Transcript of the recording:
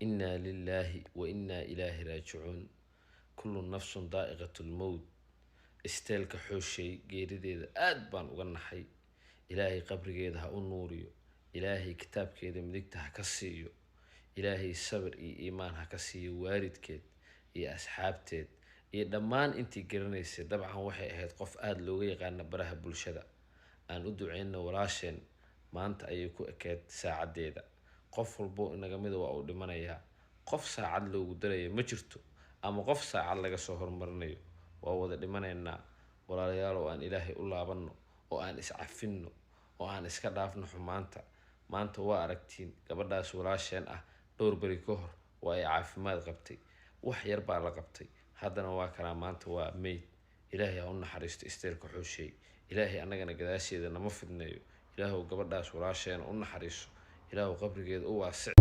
إنا لله وإنا إليه راجعون كل نفس ضائقة الموت استيلك حوشي geerideeda aad baan uga naxay ilaahay qabrigeeda ha u nuuriyo ilaahay kitaabkeeda midigta ha ka siiyo ilaahay sabir iyo iimaan ha ka siiyo waalidkeed iyo asxaabteed iyo dhammaan intii garanaysay dabcan waxay ahayd qof aad looga yaqaan baraha bulshada aan u duceyno walaasheen maanta ayay ku ekeed saacadeeda qof walbo inaga mid waa uu dhimanayaa qof saacad loogu daraya ma jirto ama qof saacad laga soo hormarinayo waa wada dhimanaynaa walaalayaal oo aan ilaahay u laabano oo aan iscafino oo aan iska dhaafno xumaanta maanta waa aragtiin gabadhaas walaasheen ah dhowr bari ka hor waa ay caafimaad qabtay wax yar baa la qabtay haddana waa kana maanta waa meyd ilaahay ha u naxariisto isteelka xooshay ilaahay annagana gadaasheeda nama fidnayo ilaahu gabadhaas walaasheen u naxariiso ilaahu qabrigeeda u waasic